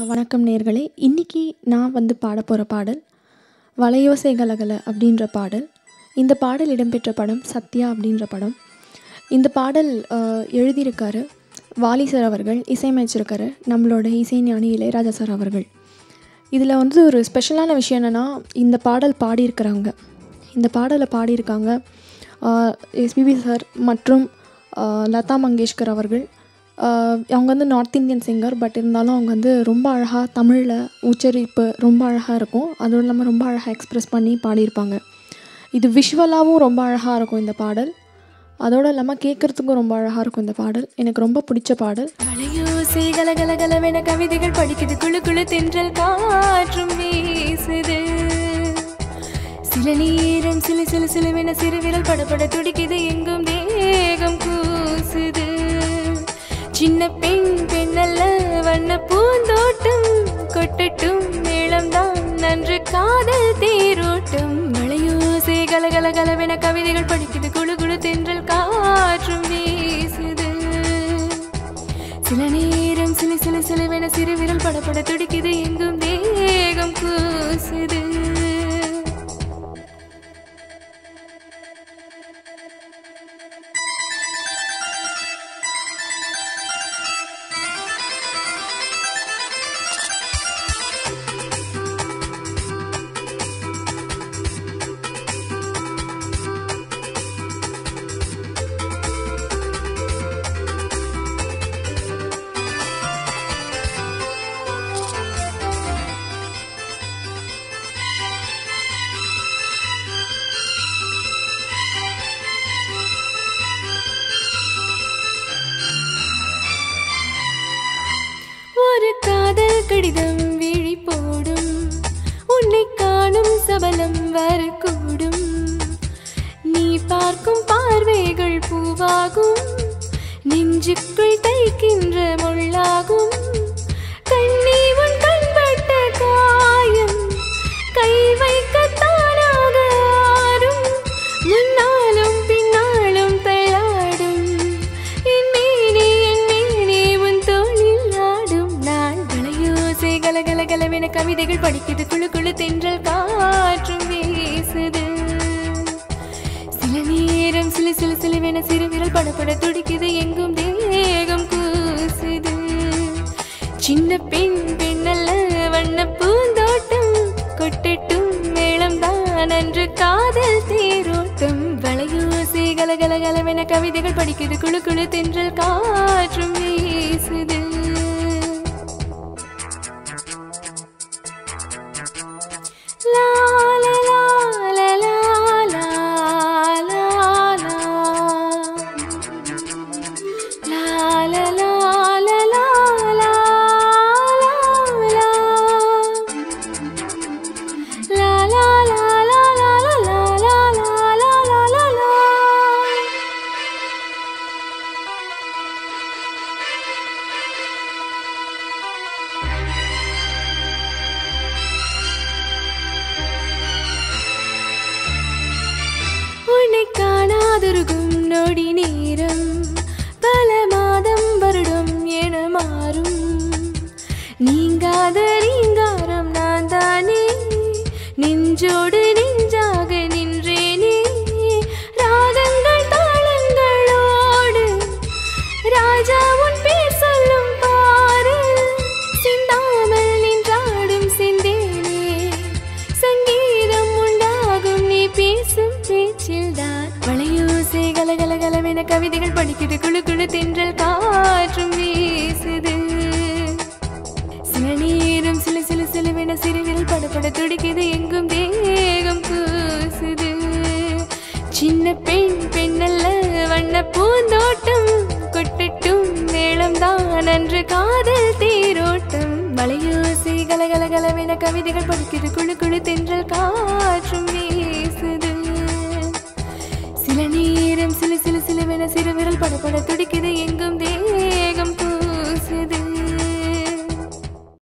வணக்கம் நேயர்களே. இன்னைக்கு நான் பாடப் போகிற பாடல் வலையோசை கலகல அப்படின்ற பாடல். இந்த பாடல் இடம்பெற்ற படம் சத்யா அப்படின்ற படம். இந்த பாடல் எழுதியிருக்காரு வாலி சார் அவர்கள், இசையமைச்சிருக்காரு நம்மளோட இசைஞானி இளையராஜா சார் அவர்கள். இதில் ஒரு ஸ்பெஷலான விஷயம் என்னென்னா, இந்த பாடல் பாடியிருக்கிறாங்க, இந்த பாடலை பாடியிருக்காங்க எஸ்பிபி சார் மற்றும் லதா மங்கேஷ்கர் அவர்கள். அவங்க நார்த் இந்தியன் சிங்கர், பட் இருந்தாலும் அவங்க ரொம்ப அழகாக தமிழில் உச்சரிப்பு ரொம்ப அழகாக இருக்கும். அதுவும் இல்லாமல் ரொம்ப அழகாக எக்ஸ்ப்ரெஸ் பண்ணி பாடியிருப்பாங்க. இது விஷுவலாகவும் ரொம்ப அழகாக இருக்கும் இந்த பாடல். அதோடு இல்லாமல் கேட்குறதுக்கும் ரொம்ப அழகாக இருக்கும் இந்த பாடல். எனக்கு ரொம்ப பிடிச்ச பாடல். வலையோசை கலகலகலவென கவிதைகள் படிக்குது, குழு குழு தென்றல் காற்றும் வீசுது, சில நேரம் சிலு சிலு சிலுவென சிறுவிரல் படப்பட துடிக்குது, எங்கும் தேகம் கூசுது, சின்ன பெண் பெண்ணல்ல வண்ண பூந்தோட்டம், கொட்டட்டும் மேளம்தான் நன்று காதல் தேரோட்டம். வலையோசை கலகலகலவென கவிதைகள் படிக்குது, குழு குழு தென்றல் காற்றும் வீசுது, சில நேரம் சிலு சிலு சிலுவென சிறுவிரல் படப்பட துடிக்குது, எங்கும் தேகம் கூசுது. ஒரு காதல் கடிதம் விழி போடும், உன்னை காணும் சபலம் வரக்கூடும், நீ பார்க்கும் பார்வைகள் பூவாகும், நெஞ்சுக்குள் தைக்கின்ற முள்ளாகும், கண்ணி உன் கண்பட்ட காயம் கை வைக்கத்தானாக ஆறும், முன்னாலும் பின்னாலும் தள்ளாடும், என் மேனி உன் தோளில் ஆடும். நான் வலையோசை கலகலகலவென கவிதைகள் படிக்குது, குழு குழு தென்றல் காற்றும் வீசுது, சில நேரம் சிலு சிலு சிலுவென சிறுவிரல் படப்பட துடிக்குது, எங்கும் தேகம் கூசுது, சின்ன பெண் பெண்ணல்ல வண்ண பூந்தோட்டம், கொட்டட்டும் மேளம்தான் அன்று காதல் தேரோட்டம். வலையோசை கலகலகலவென கவிதைகள் படிக்குது, குழு குழு தென்றல் காற்றும் வீசுது. லா லா லா லா லா லா லா லா லா லா லா லா லா லா லா உன்னை காணாதொருகும் நொடி நேரம் பல மாதம் வருடம் என மாறும், நீங்காத ரீங்காரம் நான் தானே, நெஞ்சோடு நெஞ்சாக நின்றேனே, ராகங்கள் தாளங்களோடு ராஜா உன் பேர் சொல்லும் பாரு, சிந்தாமல் நின்றாடும் சிந்தேனே, சங்கீதம் உண்டாகும் நீ பேசும் பேச்சில்தான். வலையோசை கலகலகலவென கவிதைகள் படிக்குது, குழு குழு தென்றல் காற்றும் வீசுது, சில நேரம் சிலு சிலு சிலுவென சிறுவிரல் படப்பட துடிக்குது, எங்கும் தேகம் கூசுது, சின்ன பெண் பெண்ணல்ல வண்ண பூந்தோட்டம், கொட்டட்டும் மேளம்தான் அன்று காதல் தேரோட்டம். வலையோசை கலகலகலவென கவிதைகள் படிக்குது, குழு குழு தென்றல் காற்றும் வீசுது, சில நேரம் சிலு சிலு சிலுவென சிறுவிரல் படப்பட துடிக்குது, எங்கும்